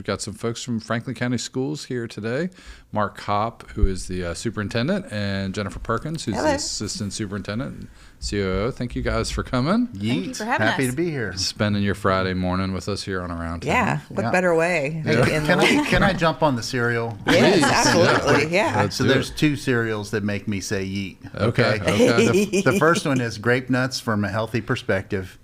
we've got some folks from Franklin County Schools here today. Mark Kopp, who is the superintendent, and Jennifer Perkins, who's the assistant superintendent and COO. Thank you guys for coming. Thank you for having us. Happy to be here. Spending your Friday morning with us here on Around Town. Yeah, what better way? Can I jump on the cereal? Yes, absolutely. Yeah. So there's two cereals that make me say yeet. Okay. The first one is grape nuts from a healthy perspective.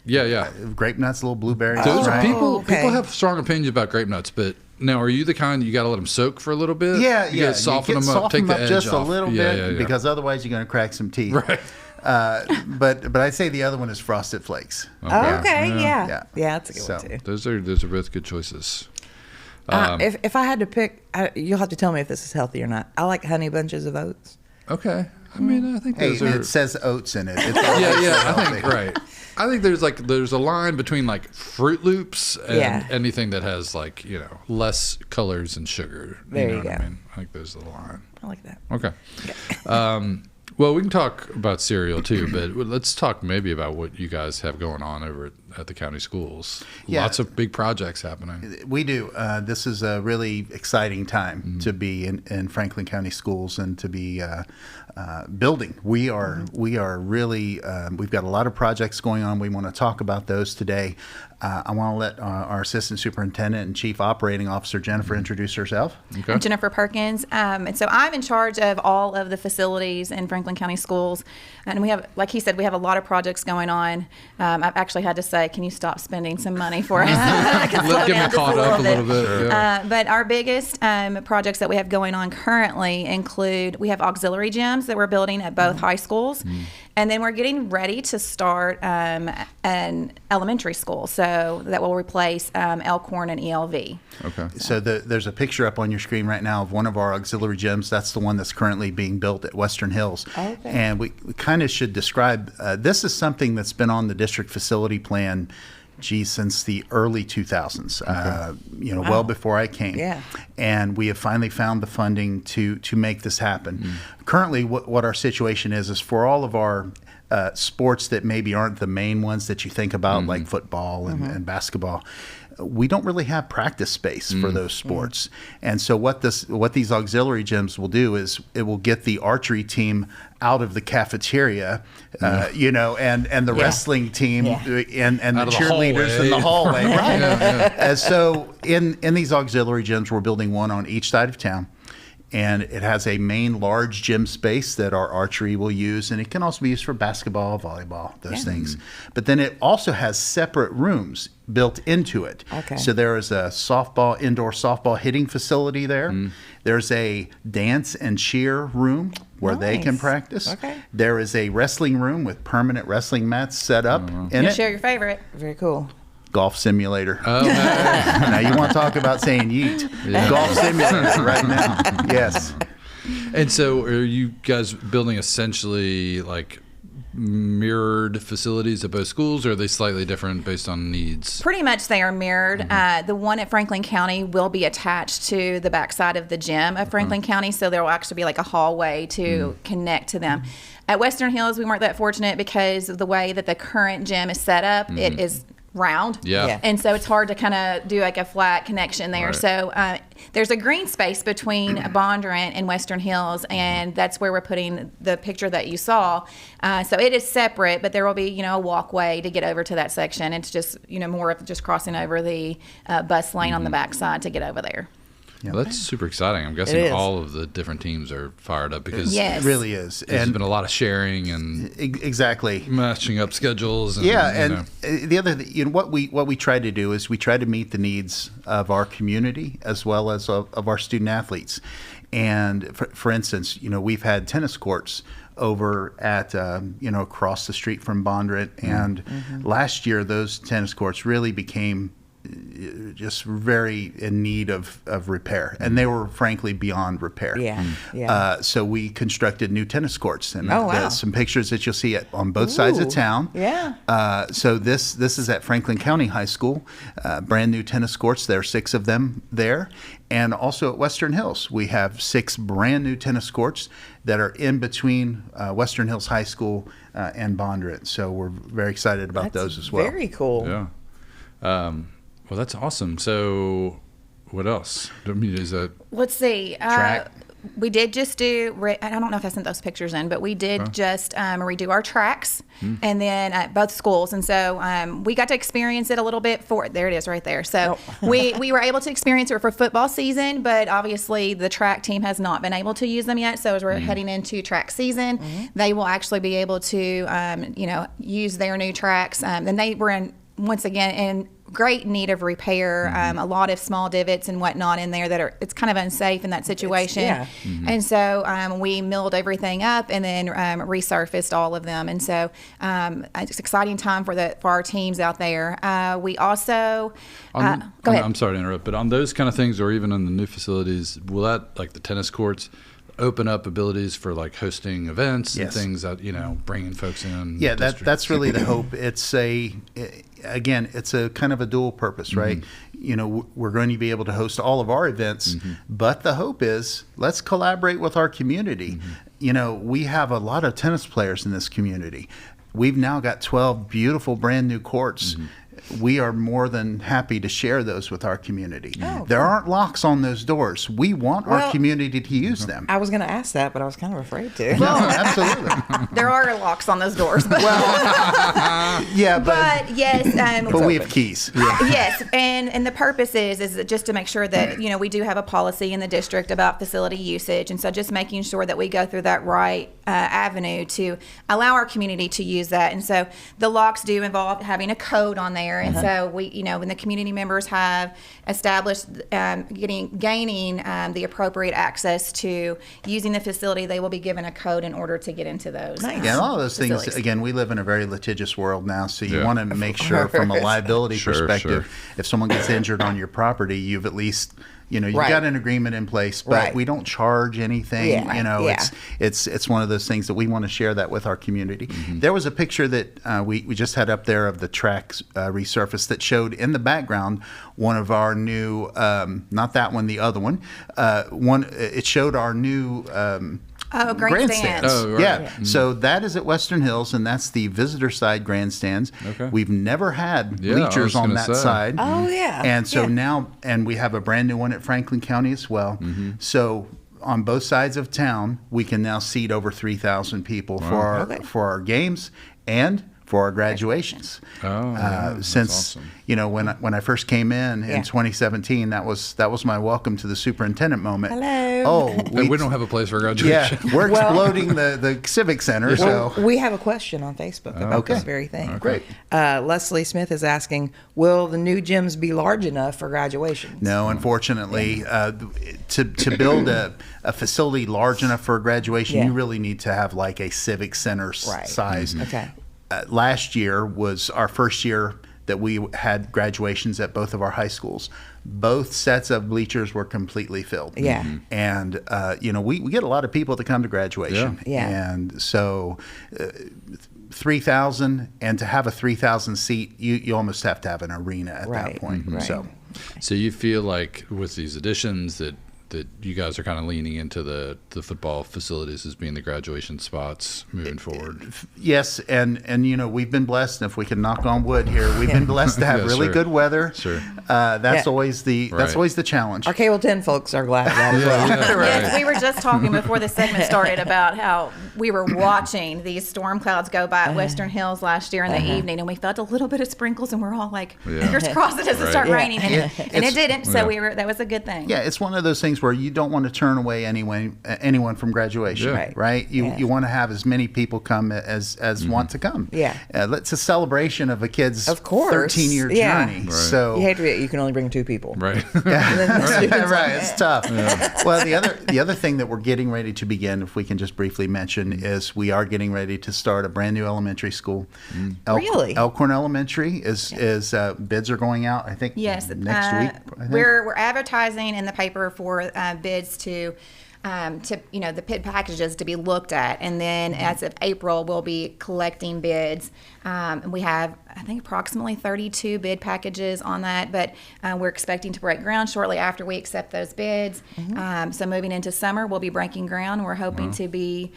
Yeah. Grape nuts, little blueberries. Those are right? people have strong opinions about grape nuts, but now are you the kind that you got to let them soak for a little bit? Yeah. You gotta soften them up, take the edge just off. a little bit, because otherwise you're going to crack some teeth. Right. But I'd say the other one is Frosted Flakes. Okay. Yeah. Yeah, that's a good one too. Those are both good choices. If I had to pick, you'll have to tell me if this is healthy or not. I like Honey Bunches of Oats. Okay. I mean, I think those are. It says oats in it. I think right. I think there's a line between like Fruit Loops and anything that has like less colors and sugar. There you go. What I mean? I think there's the line. I like that. Okay. Well, we can talk about cereal too, but let's talk maybe about what you guys have going on over at the county schools. Yeah. Lots of big projects happening. We do. This is a really exciting time to be in Franklin County Schools and to be building. We are really, we've got a lot of projects going on. We want to talk about those today. I want to let our Assistant Superintendent and Chief Operating Officer, Jennifer, introduce herself. Okay. I'm Jennifer Perkins, and so I'm in charge of all of the facilities in Franklin County Schools. And we have, like he said, we have a lot of projects going on. I've actually had to say, can you stop spending some money for us? Get me caught up a little bit. Yeah. But our biggest projects that we have going on currently include, we have auxiliary gyms that we're building at both high schools. And then we're getting ready to start an elementary school, so that will replace Elkhorn and ELV. Okay. So there's a picture up on your screen right now of one of our auxiliary gyms. That's the one that's currently being built at Western Hills. Okay. And we kind of should describe, this is something that's been on the district facility plan since the early 2000s, well before I came. Yeah. And we have finally found the funding to make this happen. Currently, what our situation is for all of our sports that maybe aren't the main ones that you think about, like football and basketball, we don't really have practice space for those sports. And so what these auxiliary gyms will do is it will get the archery team out of the cafeteria, and the wrestling team and the cheerleaders in the hallway. Right. And so in these auxiliary gyms, we're building one on each side of town. And it has a main large gym space that our archery will use, and it can also be used for basketball, volleyball, those things. But then it also has separate rooms built into it. Okay. So there is a indoor softball hitting facility there. There's a dance and cheer room where they can practice. Okay. There is a wrestling room with permanent wrestling mats set up in it. Share your favorite. Very cool. Golf simulator. Now you want to talk about saying yeet. Golf simulator right now. Yes. And so are you guys building essentially like mirrored facilities at both schools, or are they slightly different based on needs? Pretty much they are mirrored. The one at Franklin County will be attached to the backside of the gym of Franklin County, so there will actually be like a hallway to connect to them. At Western Hills, we weren't that fortunate because of the way that the current gym is set up. It is round. Yeah. And so it's hard to kind of do like a flat connection there. Right. So there's a green space between Bondurant and Western Hills, and that's where we're putting the picture that you saw. So it is separate, but there will be, a walkway to get over to that section. It's just, more of just crossing over the bus lane on the backside to get over there. Well, that's super exciting. I'm guessing all of the different teams are fired up because it really is. There's been a lot of sharing and exactly matching up schedules. And, the other, what we try to do is we try to meet the needs of our community as well as of our student athletes. And for instance, we've had tennis courts over at across the street from Bondurant, and last year those tennis courts really became just very in need of repair, and they were frankly beyond repair. So we constructed new tennis courts, and there's some pictures that you'll see on both sides of town. So this is at Franklin County High School, brand new tennis courts. There are 6 of them there, and also at Western Hills we have 6 brand new tennis courts that are in between Western Hills High School and Bondurant. So we're very excited about those as well. Very cool. Yeah. Well, that's awesome. So What else? I mean, is that Let's see. track? We did just do, I don't know if I sent those pictures in, but we did just redo our tracks and then at both schools. And so we got to experience it a little bit there it is right there. So we were able to experience it for football season, but obviously the track team has not been able to use them yet. So as we're heading into track season, they will actually be able to, use their new tracks. And they were once again, in great need of repair, a lot of small divots and whatnot in there it's kind of unsafe in that situation. And so we milled everything up and then resurfaced all of them. And so it's an exciting time for our teams out there. We also, go ahead. I'm sorry to interrupt, but on those kind of things, or even in the new facilities, will that, like the tennis courts, open up abilities for like hosting events and things that, bringing folks in? Yeah, that's really the hope. It's it's a kind of a dual purpose, right? We're going to be able to host all of our events, but the hope is let's collaborate with our community. We have a lot of tennis players in this community. We've now got 12 beautiful brand new courts. We are more than happy to share those with our community. There aren't locks on those doors. We want our community to use them. I was going to ask that, but I was kind of afraid to. No, absolutely. There are locks on those doors. But Yeah, but yes, but we have keys. yes, and the purpose is just to make sure that we do have a policy in the district about facility usage, and so just making sure that we go through that right avenue to allow our community to use that. And so the locks do involve having a code on there, and so we, when the community members have established gaining the appropriate access to using the facility, they will be given a code in order to get into those. Yeah, all of those facilities. things. Again, we live in a very litigious world now, so you want to make sure, from a liability perspective, if someone gets injured on your property, you've at least you've got an agreement in place, but we don't charge anything. It's one of those things that we want to share that with our community. There was a picture that we just had up there of the tracks resurfaced that showed in the background one of our new, not that one, the other one. It showed our new grandstands. Oh, right. Yeah. So that is at Western Hills, and that's the visitor side grandstands. Okay. We've never had bleachers on that side. Oh, yeah. And so now, and we have a brand new one at Franklin County as well. So on both sides of town, we can now seat over 3,000 people for our games and for our graduations. Since awesome. When I first came in 2017, that was my welcome to the superintendent moment. Hello. We don't have a place for graduation. Yeah, we're exploding the civic center. So we have a question on Facebook about this very thing. Great. Leslie Smith is asking, will the new gyms be large enough for graduations? No, unfortunately, to build a facility large enough for a graduation, you really need to have like a civic center size. Okay. Last year was our first year that we had graduations at both of our high schools. Both sets of bleachers were completely filled. Yeah. And, we get a lot of people that come to graduation. Yeah. And so 3,000, and to have a 3,000 seat, you almost have to have an arena at that point. So you feel like with these additions that you guys are kind of leaning into the football facilities as being the graduation spots moving forward? Yes, and we've been blessed, and if we can knock on wood here, we've been blessed to have really good weather. Sure. That's always the challenge. Our Cable 10 folks are glad of that as well. Yes, we were just talking before the segment started about how we were watching these storm clouds go by at Western Hills last year in the evening, and we felt a little bit of sprinkles, and we're all like, fingers crossed it doesn't start raining, and it didn't. So that was a good thing. Yeah, it's one of those things where you don't want to turn away anyone from graduation, right? You want to have as many people come as want to come. Yeah, it's a celebration of a kid's 13-year journey. Right. So you can only bring 2 people. Right. Right. It's tough. Yeah. Well, the other thing that we're getting ready to begin, if we can just briefly mention, is we are getting ready to start a brand new elementary school. Really? Elkhorn Elementary is bids are going out, I think. Yes, next week. I think. We're advertising in the paper for bids to the bid packages to be looked at, and then as of April we'll be collecting bids We have, I think, approximately 32 bid packages on that, but we're expecting to break ground shortly after we accept those bids. So moving into summer, we'll be breaking ground. We're hoping to be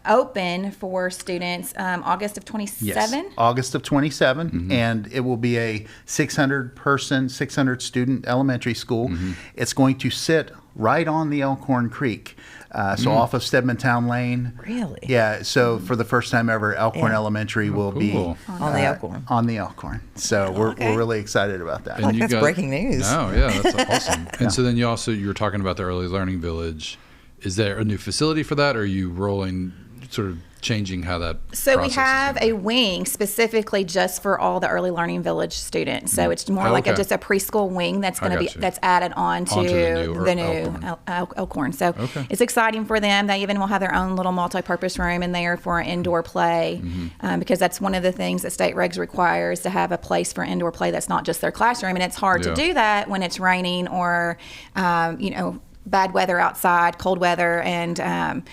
open for students August of 27. Yes, August of 27, and it will be a 600-person, 600-student elementary school. It's going to sit right on the Elkhorn Creek, so off of Stedmantown Lane. Really? Yeah, so for the first time ever, Elkhorn Elementary will be cool. On the Elkhorn. on the Elkhorn. So we're really excited about that. Like that's breaking news. Oh, yeah, that's awesome. And so then you were talking about the Early Learning Village. Is there a new facility for that, or are you rolling, sort of changing how that So we process is have going? a wing specifically just for all the Early Learning Village students. So it's more like okay. just a preschool wing that's going to be got you. that's added on to Onto the new Elkhorn. Elkhorn. So Okay. it's exciting for them. They even will have their own little multi-purpose room in there for indoor play, because that's one of the things that state regs requires, to have a place for indoor play that's not just their classroom. And it's hard Yeah. to do that when it's raining or bad weather outside, cold weather, and then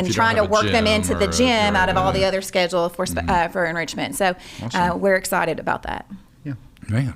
you trying to don't have a work them gym into the or- gym out of all the yeah. other schedule for enrichment. So we're excited about that. Man,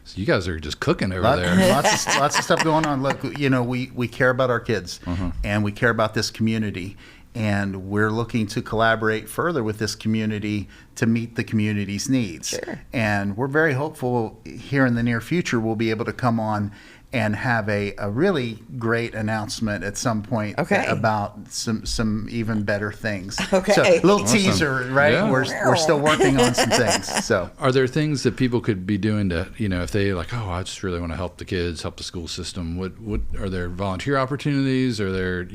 so you guys are just cooking over Lot- there. lots of stuff going on. Look, we care about our kids, and we care about this community, and we're looking to collaborate further with this community to meet the community's needs. Sure. And we're very hopeful here in the near future we'll be able to come on and have a really great announcement at some point about some even better things. Okay. So a little Awesome. teaser, right? Yeah. We're still working on some things. So Are there things that people could be doing to, if they like, oh, I just really want to help the kids, help the school system? What are there volunteer opportunities? Are there,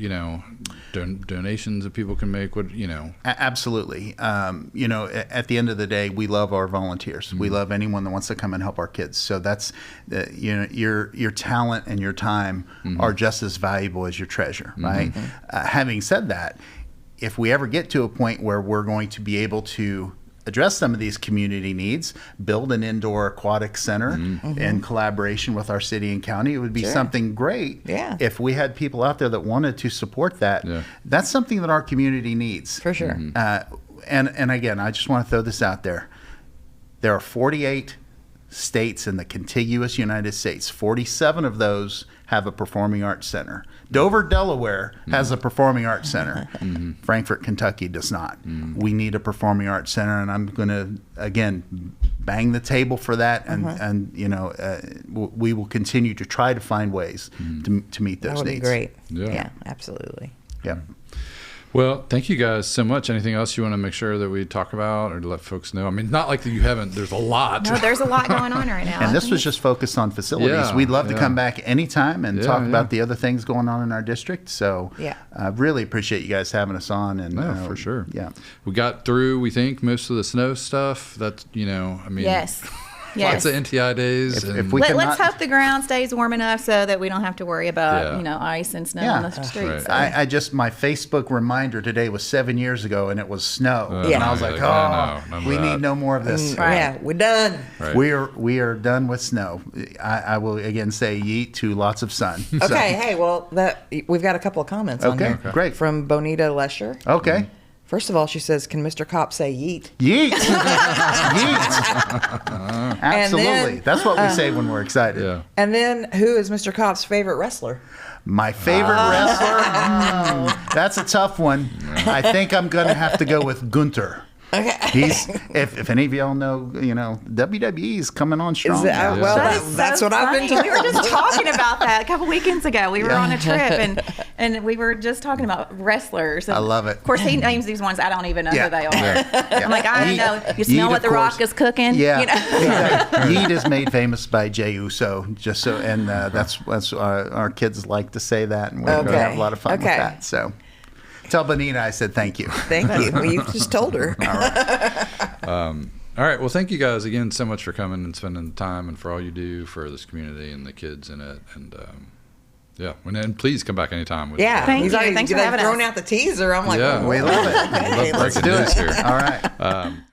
donations that people can make? Absolutely. At the end of the day, we love our volunteers. We love anyone that wants to come and help our kids. So that's, your talent and your time are just as valuable as your treasure, right? Having said that, if we ever get to a point where we're going to be able to address some of these community needs, build an indoor aquatic center in collaboration with our city and county, it would be something great. Yeah. If we had people out there that wanted to support that. Yeah. That's something that our community needs. For sure. And again, I just want to throw this out there. There are 48 states in the contiguous United States. 47 of those have a performing arts center. Dover, Delaware has a performing arts center. Frankfort, Kentucky does not. We need a performing arts center, and I'm going to, again, bang the table for that, and we will continue to try to find ways to meet those That would needs. be great. Yeah. Yeah, absolutely. Yeah. Well, thank you guys so much. Anything else you want to make sure that we talk about or to let folks know? I mean, not like that you haven't. There's a lot. No, there's a lot going on right now. And this was just focused on facilities. Yeah, We'd love to yeah. come back anytime and talk yeah. about the other things going on in our district. So I really appreciate you guys having us on. And No, for sure. Yeah. We got through, we think, most of the snow stuff. That's, Yes. Lots of NTI days. If we Let's cannot- hope the ground stays warm enough so that we don't have to worry about, Yeah. ice and snow Yeah. on the streets. right. So. my Facebook reminder today was 7 years ago, and it was snow. Yeah. And I was You're like, like, no, none of we that. need no more of this. Right. Yeah, we're done. Right. We are done with snow. I will again say yeet to lots of sun. So- Okay, hey, well, we've got a couple of comments on Okay, here. great. From Bonita Lesher. Okay. First of all, she says, "Can Mr. Kopp say yeet?" Yeet. Yeet. Absolutely. That's what we say when we're excited. Yeah. And then, who is Mr. Kopp's favorite wrestler? My favorite wrestler? That's a tough one. I think I'm going to have to go with Gunther. Okay. He's if any of y'all know, WWE is coming on strong. Is that, now. well, That is that's so what I've been funny. told. We were just talking about that a couple weekends ago. We were on a trip and we were just talking about wrestlers. And I love it. Of course, he names these ones I don't even know Yeah. who they are. Yeah. I'm like, I don't know. You Yeet, smell what of The Rock course. is cooking? Yeah, You know? Yeet is made famous by Jey Uso, just so, and that's our kids like to say that, and we Okay. have a lot of fun with Okay. that. So, tell Bonita I said thank you. Thank you. Well, you just told her. All right. Well, thank you guys again so much for coming and spending the time and for all you do for this community and the kids in it. And and please come back anytime. Yeah. Thank He's you. already Thanks for having thrown us. out the teaser. I'm like, Yeah. oh, We love it. okay, Love let's breaking do news it. here. All right.